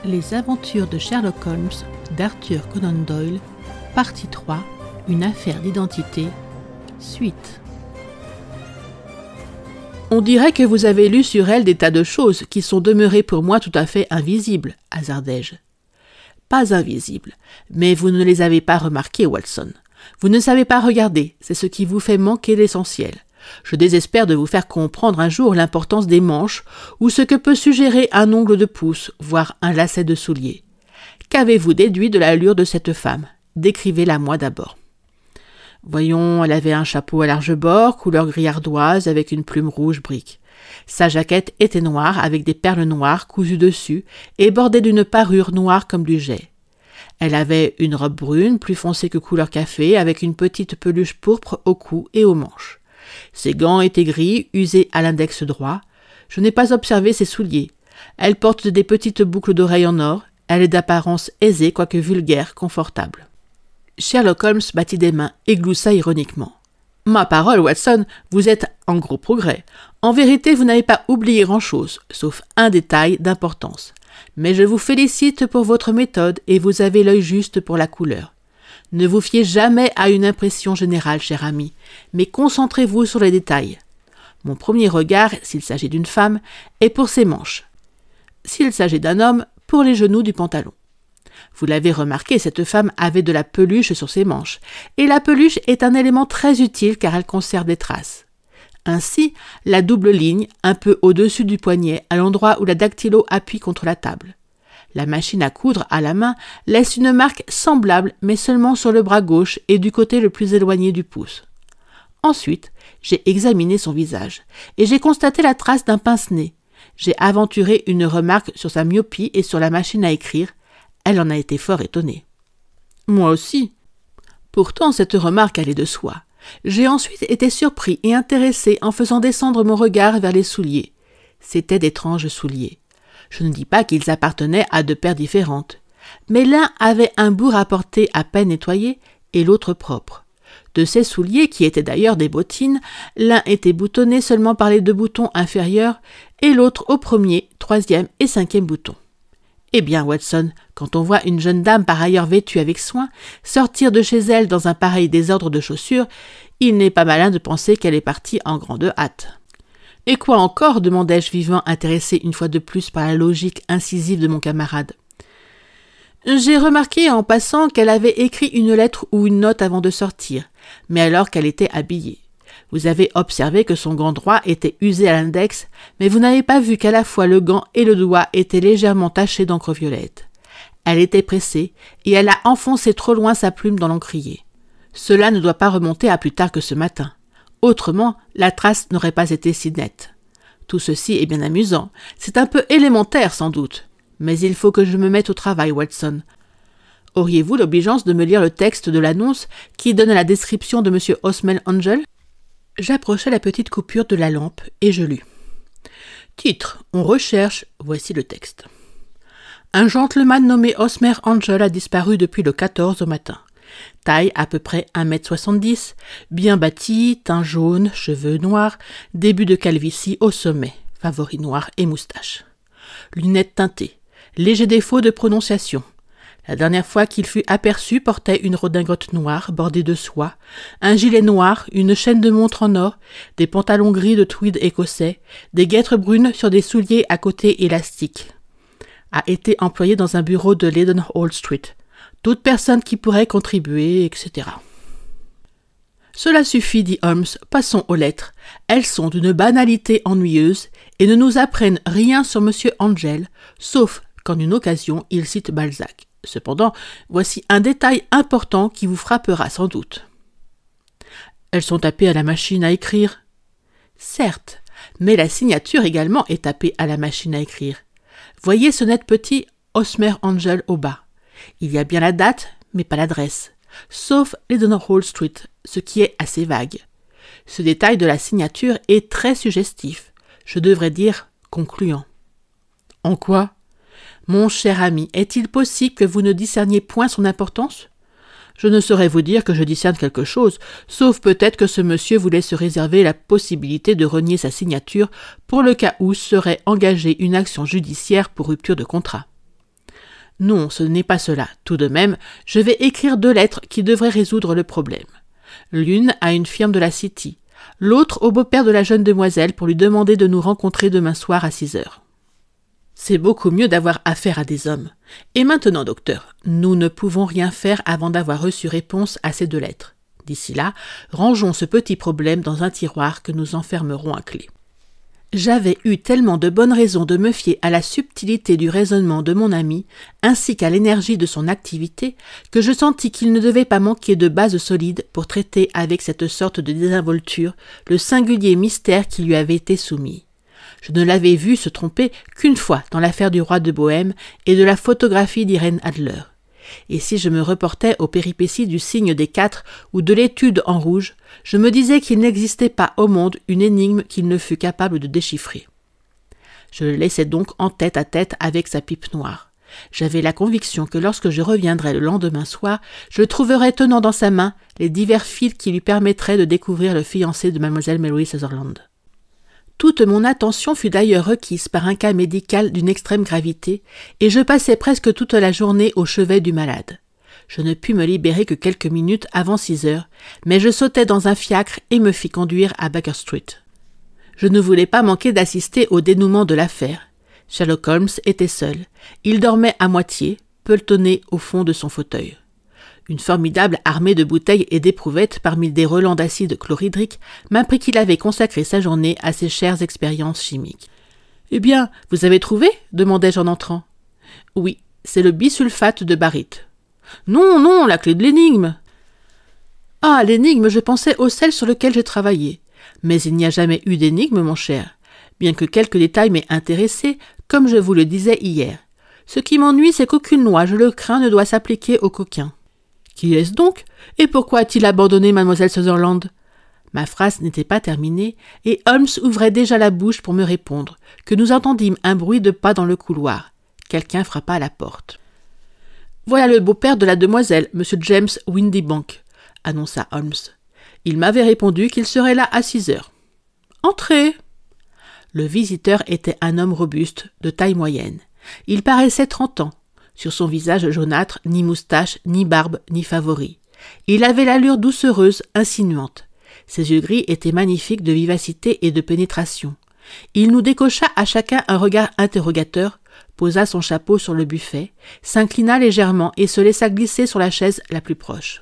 Les aventures de Sherlock Holmes d'Arthur Conan Doyle, partie 3, une affaire d'identité, suite. On dirait que vous avez lu sur elle des tas de choses qui sont demeurées pour moi tout à fait invisibles, hasardai-je. Pas invisibles, mais vous ne les avez pas remarquées, Watson. Vous ne savez pas regarder, c'est ce qui vous fait manquer l'essentiel. Je désespère de vous faire comprendre un jour l'importance des manches ou ce que peut suggérer un ongle de pouce, voire un lacet de soulier. Qu'avez-vous déduit de l'allure de cette femme? Décrivez-la moi d'abord. Voyons, elle avait un chapeau à large bord, couleur gris ardoise, avec une plume rouge brique. Sa jaquette était noire, avec des perles noires cousues dessus, et bordée d'une parure noire comme du jais. Elle avait une robe brune, plus foncée que couleur café, avec une petite peluche pourpre au cou et aux manches. Ses gants étaient gris, usés à l'index droit. Je n'ai pas observé ses souliers. Elle porte des petites boucles d'oreilles en or. Elle est d'apparence aisée, quoique vulgaire, confortable. Sherlock Holmes battit des mains et gloussa ironiquement. « Ma parole, Watson, vous êtes en gros progrès. En vérité, vous n'avez pas oublié grand-chose, sauf un détail d'importance. Mais je vous félicite pour votre méthode et vous avez l'œil juste pour la couleur. Ne vous fiez jamais à une impression générale, cher ami, mais concentrez-vous sur les détails. Mon premier regard, s'il s'agit d'une femme, est pour ses manches. S'il s'agit d'un homme, pour les genoux du pantalon. Vous l'avez remarqué, cette femme avait de la peluche sur ses manches, et la peluche est un élément très utile car elle conserve des traces. Ainsi, la double ligne, un peu au-dessus du poignet, à l'endroit où la dactylo appuie contre la table. La machine à coudre à la main laisse une marque semblable, mais seulement sur le bras gauche et du côté le plus éloigné du pouce. Ensuite, j'ai examiné son visage, et j'ai constaté la trace d'un pince-nez. J'ai aventuré une remarque sur sa myopie et sur la machine à écrire. Elle en a été fort étonnée. Moi aussi. Pourtant, cette remarque allait de soi. J'ai ensuite été surpris et intéressé en faisant descendre mon regard vers les souliers. C'étaient d'étranges souliers. Je ne dis pas qu'ils appartenaient à deux paires différentes, mais l'un avait un bout rapporté à peine nettoyé et l'autre propre. De ces souliers, qui étaient d'ailleurs des bottines, l'un était boutonné seulement par les deux boutons inférieurs et l'autre au premier, troisième et cinquième bouton. Eh bien, Watson, quand on voit une jeune dame par ailleurs vêtue avec soin sortir de chez elle dans un pareil désordre de chaussures, il n'est pas malin de penser qu'elle est partie en grande hâte. « Et quoi encore » demandai-je vivement, intéressé une fois de plus par la logique incisive de mon camarade. J'ai remarqué en passant qu'elle avait écrit une lettre ou une note avant de sortir, mais alors qu'elle était habillée. Vous avez observé que son gant droit était usé à l'index, mais vous n'avez pas vu qu'à la fois le gant et le doigt étaient légèrement tachés d'encre violette. Elle était pressée, et elle a enfoncé trop loin sa plume dans l'encrier. Cela ne doit pas remonter à plus tard que ce matin. Autrement, la trace n'aurait pas été si nette. Tout ceci est bien amusant. C'est un peu élémentaire, sans doute. Mais il faut que je me mette au travail, Watson. Auriez-vous l'obligeance de me lire le texte de l'annonce qui donne la description de M. Osmer Angel? J'approchai la petite coupure de la lampe et je lus. Titre, on recherche, voici le texte. Un gentleman nommé Osmer Angel a disparu depuis le 14 au matin. Taille à peu près 1,70 m, bien bâti, teint jaune, cheveux noirs, début de calvitie au sommet, favoris noirs et moustache. Lunettes teintées, léger défaut de prononciation. La dernière fois qu'il fut aperçu portait une redingote noire bordée de soie, un gilet noir, une chaîne de montre en or, des pantalons gris de tweed écossais, des guêtres brunes sur des souliers à côté élastiques. A été employé dans un bureau de Leadenhall Street. Toute personne qui pourrait contribuer, etc. Cela suffit, dit Holmes, passons aux lettres. Elles sont d'une banalité ennuyeuse et ne nous apprennent rien sur M. Angel, sauf qu'en une occasion, il cite Balzac. Cependant, voici un détail important qui vous frappera sans doute. Elles sont tapées à la machine à écrire. Certes, mais la signature également est tapée à la machine à écrire. Voyez ce net petit Osmer Angel au bas. Il y a bien la date, mais pas l'adresse, sauf Leadenhall Street, ce qui est assez vague. Ce détail de la signature est très suggestif, je devrais dire concluant. En quoi? Mon cher ami, est-il possible que vous ne discerniez point son importance? Je ne saurais vous dire que je discerne quelque chose, sauf peut-être que ce monsieur voulait se réserver la possibilité de renier sa signature pour le cas où serait engagée une action judiciaire pour rupture de contrat. Non, ce n'est pas cela. Tout de même, je vais écrire 2 lettres qui devraient résoudre le problème. L'une à une firme de la City, l'autre au beau-père de la jeune demoiselle pour lui demander de nous rencontrer demain soir à 6 heures. C'est beaucoup mieux d'avoir affaire à des hommes. Et maintenant, docteur, nous ne pouvons rien faire avant d'avoir reçu réponse à ces 2 lettres. D'ici là, rangeons ce petit problème dans un tiroir que nous enfermerons à clé. J'avais eu tellement de bonnes raisons de me fier à la subtilité du raisonnement de mon ami, ainsi qu'à l'énergie de son activité, que je sentis qu'il ne devait pas manquer de base solide pour traiter avec cette sorte de désinvolture le singulier mystère qui lui avait été soumis. Je ne l'avais vu se tromper qu'une fois dans l'affaire du roi de Bohême et de la photographie d'Irène Adler. Et si je me reportais aux péripéties du signe des 4 ou de l'étude en rouge, je me disais qu'il n'existait pas au monde une énigme qu'il ne fût capable de déchiffrer. Je le laissais donc en tête-à-tête avec sa pipe noire. J'avais la conviction que lorsque je reviendrais le lendemain soir, je le trouverais tenant dans sa main les divers fils qui lui permettraient de découvrir le fiancé de Mlle Mary Sutherland. Toute mon attention fut d'ailleurs requise par un cas médical d'une extrême gravité, et je passai presque toute la journée au chevet du malade. Je ne pus me libérer que quelques minutes avant 6 heures, mais je sautai dans un fiacre et me fis conduire à Baker Street. Je ne voulais pas manquer d'assister au dénouement de l'affaire. Sherlock Holmes était seul. Il dormait à moitié, pelotonné au fond de son fauteuil. Une formidable armée de bouteilles et d'éprouvettes parmi des relents d'acide chlorhydrique m'apprit qu'il avait consacré sa journée à ses chères expériences chimiques. « Eh bien, vous avez trouvé » demandai-je en entrant. « Oui, c'est le bisulfate de baryte. »« Non, non, la clé de l'énigme !»« Ah, l'énigme, je pensais au sel sur lequel j'ai travaillé. Mais il n'y a jamais eu d'énigme, mon cher, bien que quelques détails m'aient intéressé, comme je vous le disais hier. Ce qui m'ennuie, c'est qu'aucune loi, je le crains, ne doit s'appliquer aux coquins. » Qui est-ce donc? Et pourquoi a-t-il abandonné Mlle Sutherland? Ma phrase n'était pas terminée, et Holmes ouvrait déjà la bouche pour me répondre, que nous entendîmes un bruit de pas dans le couloir. Quelqu'un frappa à la porte. « Voilà le beau-père de la demoiselle, M. James Windibank, » annonça Holmes. Il m'avait répondu qu'il serait là à 6 heures. « Entrez !» Le visiteur était un homme robuste, de taille moyenne. Il paraissait 30 ans. Sur son visage jaunâtre, ni moustache, ni barbe, ni favoris. Il avait l'allure doucereuse, insinuante. Ses yeux gris étaient magnifiques de vivacité et de pénétration. Il nous décocha à chacun un regard interrogateur, posa son chapeau sur le buffet, s'inclina légèrement et se laissa glisser sur la chaise la plus proche.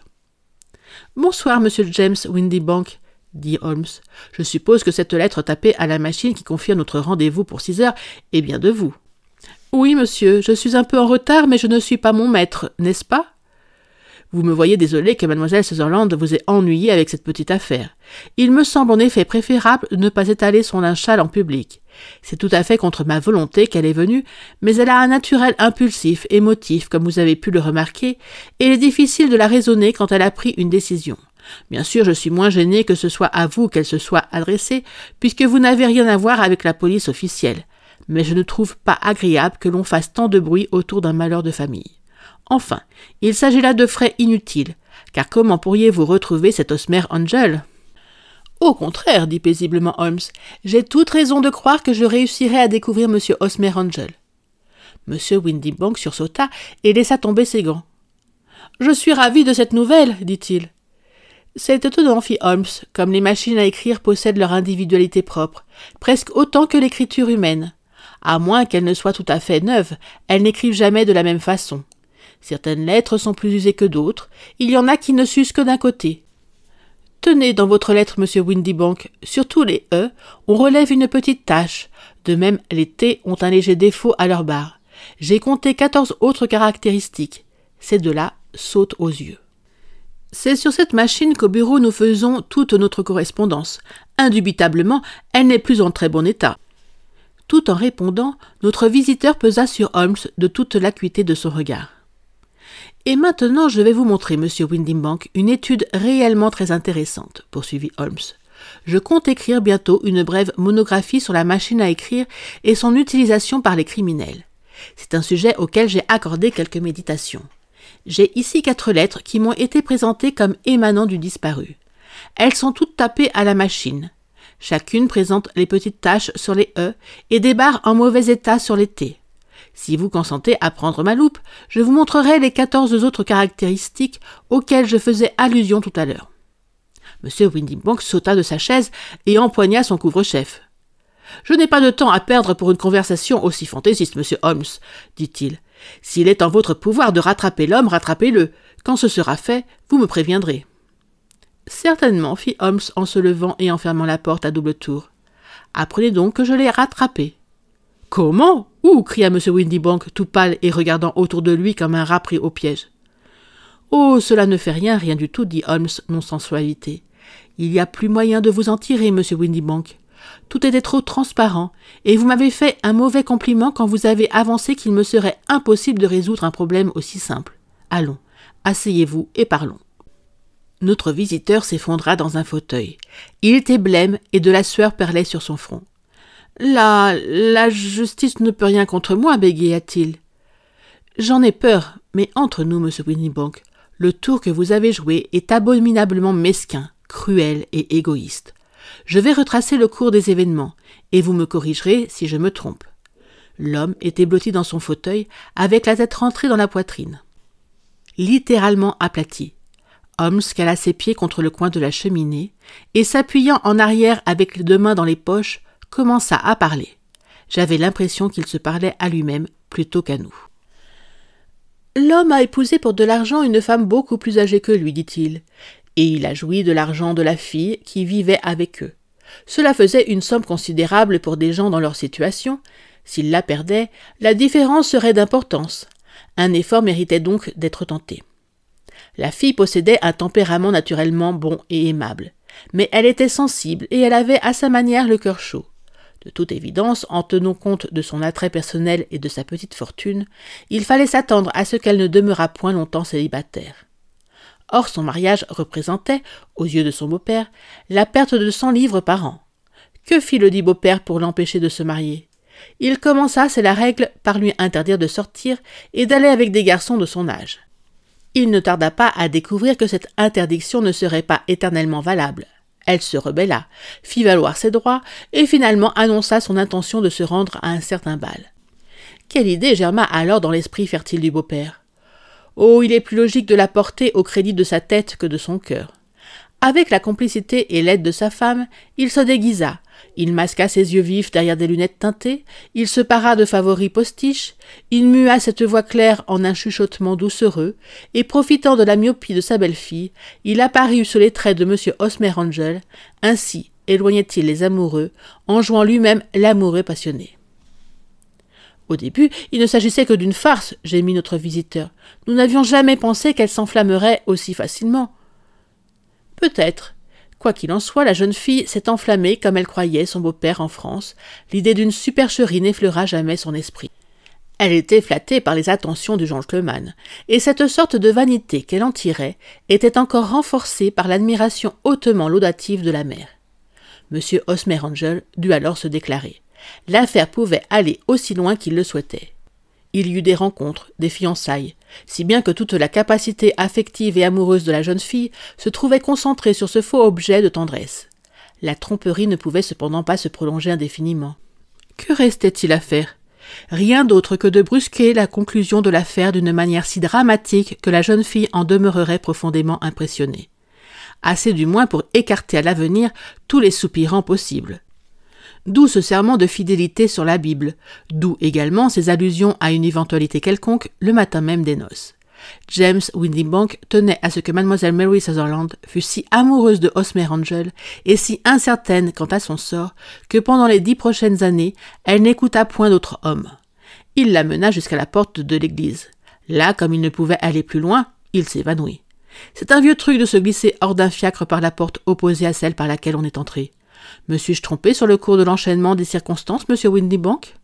« Bonsoir, monsieur James Windibank, » dit Holmes. « Je suppose que cette lettre tapée à la machine qui confirme notre rendez-vous pour 6 heures est bien de vous. » « Oui, monsieur, je suis un peu en retard, mais je ne suis pas mon maître, n'est-ce pas? Vous me voyez désolé que Mlle Sutherland vous ait ennuyé avec cette petite affaire. Il me semble en effet préférable de ne pas étaler son linge sale en public. C'est tout à fait contre ma volonté qu'elle est venue, mais elle a un naturel impulsif, émotif, comme vous avez pu le remarquer, et il est difficile de la raisonner quand elle a pris une décision. Bien sûr, je suis moins gêné que ce soit à vous qu'elle se soit adressée, puisque vous n'avez rien à voir avec la police officielle. Mais je ne trouve pas agréable que l'on fasse tant de bruit autour d'un malheur de famille. Enfin, il s'agit là de frais inutiles, car comment pourriez-vous retrouver cet Osmer Angel? Au contraire, dit paisiblement Holmes, j'ai toute raison de croire que je réussirai à découvrir M. Osmer Angel. M. Windibank sursauta et laissa tomber ses gants. Je suis ravi de cette nouvelle, dit-il. C'est étonnant, fit Holmes, comme les machines à écrire possèdent leur individualité propre, presque autant que l'écriture humaine. À moins qu'elles ne soient tout à fait neuves, elles n'écrivent jamais de la même façon. Certaines lettres sont plus usées que d'autres, il y en a qui ne s'usent que d'un côté. Tenez dans votre lettre, monsieur Windibank, surtout les « e », on relève une petite tache, de même les « t » ont un léger défaut à leur barre. J'ai compté 14 autres caractéristiques. Ces deux-là sautent aux yeux. C'est sur cette machine qu'au bureau nous faisons toute notre correspondance. Indubitablement, elle n'est plus en très bon état. Tout en répondant, notre visiteur pesa sur Holmes de toute l'acuité de son regard. « Et maintenant, je vais vous montrer, monsieur Windibank, une étude réellement très intéressante, » poursuivit Holmes. « Je compte écrire bientôt une brève monographie sur la machine à écrire et son utilisation par les criminels. C'est un sujet auquel j'ai accordé quelques méditations. J'ai ici 4 lettres qui m'ont été présentées comme émanant du disparu. Elles sont toutes tapées à la machine. Chacune présente les petites taches sur les « e » et des barres en mauvais état sur les « t ». Si vous consentez à prendre ma loupe, je vous montrerai les 14 autres caractéristiques auxquelles je faisais allusion tout à l'heure. M. Windibank sauta de sa chaise et empoigna son couvre-chef. « Je n'ai pas de temps à perdre pour une conversation aussi fantaisiste, monsieur Holmes, dit-il. S'il est en votre pouvoir de rattraper l'homme, rattrapez-le. Quand ce sera fait, vous me préviendrez. » Certainement, fit Holmes en se levant et en fermant la porte à double tour. Apprenez donc que je l'ai rattrapé. Comment? Où? Cria M. Windibank, tout pâle et regardant autour de lui comme un rat pris au piège. Oh, cela ne fait rien, rien du tout, dit Holmes, non sans suavité. Il n'y a plus moyen de vous en tirer, M. Windibank. Tout était trop transparent, et vous m'avez fait un mauvais compliment quand vous avez avancé qu'il me serait impossible de résoudre un problème aussi simple. Allons, asseyez-vous et parlons. Notre visiteur s'effondra dans un fauteuil. Il était blême et de la sueur perlait sur son front. « La justice ne peut rien contre moi, bégaya-t-il. « J'en ai peur, mais entre nous, M. Windibank, le tour que vous avez joué est abominablement mesquin, cruel et égoïste. Je vais retracer le cours des événements, et vous me corrigerez si je me trompe. » L'homme était blotti dans son fauteuil, avec la tête rentrée dans la poitrine. Littéralement aplati. Holmes cala ses pieds contre le coin de la cheminée, et s'appuyant en arrière avec les deux mains dans les poches, commença à parler. J'avais l'impression qu'il se parlait à lui-même plutôt qu'à nous. « L'homme a épousé pour de l'argent une femme beaucoup plus âgée que lui, dit-il, et il a joui de l'argent de la fille qui vivait avec eux. Cela faisait une somme considérable pour des gens dans leur situation. S'il la perdait, la différence serait d'importance. Un effort méritait donc d'être tenté. La fille possédait un tempérament naturellement bon et aimable, mais elle était sensible et elle avait à sa manière le cœur chaud. De toute évidence, en tenant compte de son attrait personnel et de sa petite fortune, il fallait s'attendre à ce qu'elle ne demeurât point longtemps célibataire. Or, son mariage représentait, aux yeux de son beau-père, la perte de 100 livres par an. Que fit le dit beau-père pour l'empêcher de se marier? Il commença, c'est la règle, par lui interdire de sortir et d'aller avec des garçons de son âge. Il ne tarda pas à découvrir que cette interdiction ne serait pas éternellement valable. Elle se rebella, fit valoir ses droits et finalement annonça son intention de se rendre à un certain bal. Quelle idée germa alors dans l'esprit fertile du beau-père? Oh, il est plus logique de la porter au crédit de sa tête que de son cœur. Avec la complicité et l'aide de sa femme, il se déguisa. Il masqua ses yeux vifs derrière des lunettes teintées, il se para de favoris postiches, il mua cette voix claire en un chuchotement doucereux, et profitant de la myopie de sa belle-fille, il apparut sur les traits de M. Hosmer Angel, ainsi éloignait-il les amoureux, en jouant lui-même l'amoureux passionné. Au début, il ne s'agissait que d'une farce, gémit notre visiteur. Nous n'avions jamais pensé qu'elle s'enflammerait aussi facilement. Peut-être. Quoi qu'il en soit, la jeune fille s'est enflammée comme elle croyait son beau-père en France. L'idée d'une supercherie n'effleura jamais son esprit. Elle était flattée par les attentions du gentleman, et cette sorte de vanité qu'elle en tirait était encore renforcée par l'admiration hautement laudative de la mère. M. Hosmer Angel dut alors se déclarer. L'affaire pouvait aller aussi loin qu'il le souhaitait. Il y eut des rencontres, des fiançailles, si bien que toute la capacité affective et amoureuse de la jeune fille se trouvait concentrée sur ce faux objet de tendresse. La tromperie ne pouvait cependant pas se prolonger indéfiniment. Que restait-il à faire? Rien d'autre que de brusquer la conclusion de l'affaire d'une manière si dramatique que la jeune fille en demeurerait profondément impressionnée. Assez du moins pour écarter à l'avenir tous les soupirants possibles. D'où ce serment de fidélité sur la Bible, d'où également ces allusions à une éventualité quelconque le matin même des noces. James Windibank tenait à ce que Mlle Mary Sutherland fût si amoureuse de Hosmer Angel et si incertaine quant à son sort que pendant les 10 prochaines années, elle n'écouta point d'autre homme. Il la mena jusqu'à la porte de l'église. Là, comme il ne pouvait aller plus loin, il s'évanouit. C'est un vieux truc de se glisser hors d'un fiacre par la porte opposée à celle par laquelle on est entré. Me suis-je trompé sur le cours de l'enchaînement des circonstances, monsieur Windibank?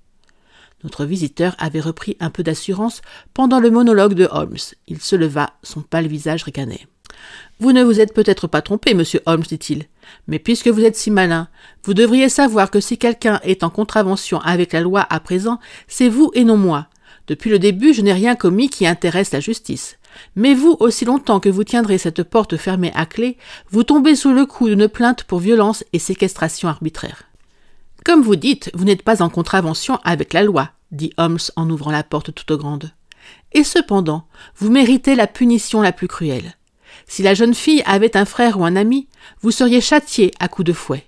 Notre visiteur avait repris un peu d'assurance pendant le monologue de Holmes. Il se leva, son pâle visage ricanait. « Vous ne vous êtes peut-être pas trompé, monsieur Holmes, dit-il. Mais puisque vous êtes si malin, vous devriez savoir que si quelqu'un est en contravention avec la loi à présent, c'est vous et non moi. Depuis le début, je n'ai rien commis qui intéresse la justice. Mais vous, aussi longtemps que vous tiendrez cette porte fermée à clé, vous tombez sous le coup d'une plainte pour violence et séquestration arbitraire. Comme vous dites, vous n'êtes pas en contravention avec la loi, dit Holmes en ouvrant la porte toute grande. « Et cependant, vous méritez la punition la plus cruelle. Si la jeune fille avait un frère ou un ami, vous seriez châtié à coups de fouet. »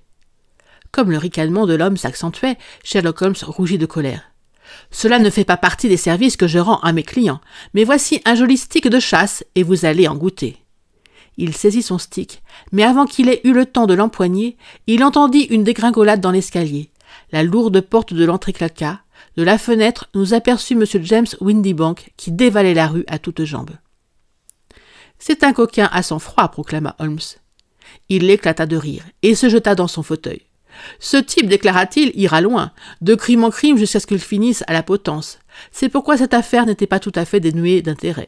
Comme le ricanement de l'homme s'accentuait, Sherlock Holmes rougit de colère. « Cela ne fait pas partie des services que je rends à mes clients, mais voici un joli stick de chasse et vous allez en goûter. » Il saisit son stick, mais avant qu'il ait eu le temps de l'empoigner, il entendit une dégringolade dans l'escalier. La lourde porte de l'entrée claqua. De la fenêtre, nous aperçut M. James Windibank qui dévalait la rue à toutes jambes. « C'est un coquin à sang-froid, proclama Holmes. Il éclata de rire et se jeta dans son fauteuil. « Ce type, déclara-t-il, ira loin, de crime en crime jusqu'à ce qu'il finisse à la potence. C'est pourquoi cette affaire n'était pas tout à fait dénuée d'intérêt. »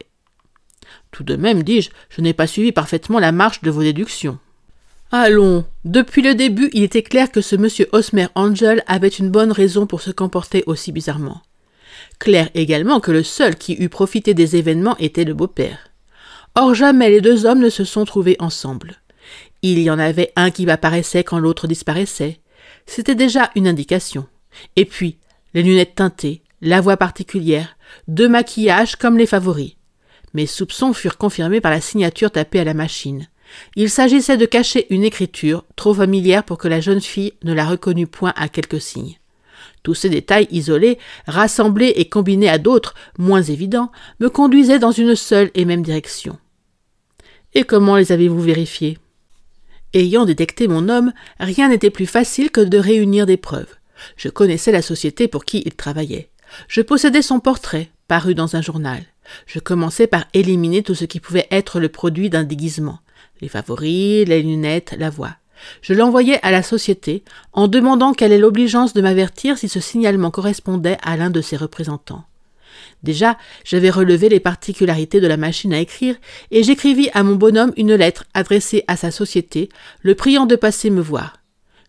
Tout de même, dis-je, je n'ai pas suivi parfaitement la marche de vos déductions. Allons, depuis le début, il était clair que ce monsieur Hosmer Angel avait une bonne raison pour se comporter aussi bizarrement. Clair également que le seul qui eût profité des événements était le beau-père. Or jamais les deux hommes ne se sont trouvés ensemble. Il y en avait un qui apparaissait quand l'autre disparaissait. C'était déjà une indication. Et puis, les lunettes teintées, la voix particulière, deux maquillages comme les favoris. Mes soupçons furent confirmés par la signature tapée à la machine. Il s'agissait de cacher une écriture trop familière pour que la jeune fille ne la reconnût point à quelques signes. Tous ces détails isolés, rassemblés et combinés à d'autres, moins évidents, me conduisaient dans une seule et même direction. Et comment les avez-vous vérifiés ? Ayant détecté mon homme, rien n'était plus facile que de réunir des preuves. Je connaissais la société pour qui il travaillait. Je possédais son portrait, paru dans un journal. Je commençai par éliminer tout ce qui pouvait être le produit d'un déguisement. Les favoris, les lunettes, la voix. Je l'envoyai à la société en demandant quelle ait l'obligeance de m'avertir si ce signalement correspondait à l'un de ses représentants. Déjà, j'avais relevé les particularités de la machine à écrire et j'écrivis à mon bonhomme une lettre adressée à sa société, le priant de passer me voir.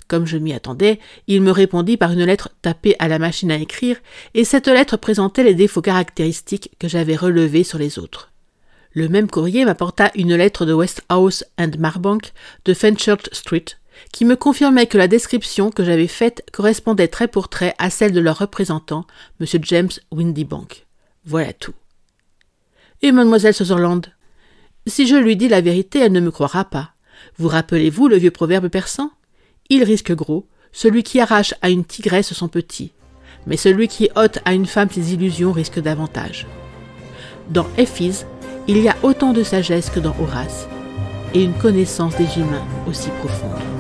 Comme je m'y attendais, il me répondit par une lettre tapée à la machine à écrire, et cette lettre présentait les défauts caractéristiques que j'avais relevés sur les autres. Le même courrier m'apporta une lettre de Westhouse and Marbank de Fenchurch Street, qui me confirmait que la description que j'avais faite correspondait trait pour trait à celle de leur représentant, M. James Windibank. Voilà tout. Et Mademoiselle Sutherland ? Si je lui dis la vérité, elle ne me croira pas. Vous rappelez-vous le vieux proverbe persan ? Il risque gros, celui qui arrache à une tigresse son petit, mais celui qui ôte à une femme ses illusions risque davantage. Dans Éphyse, il y a autant de sagesse que dans Horace, et une connaissance des humains aussi profonde.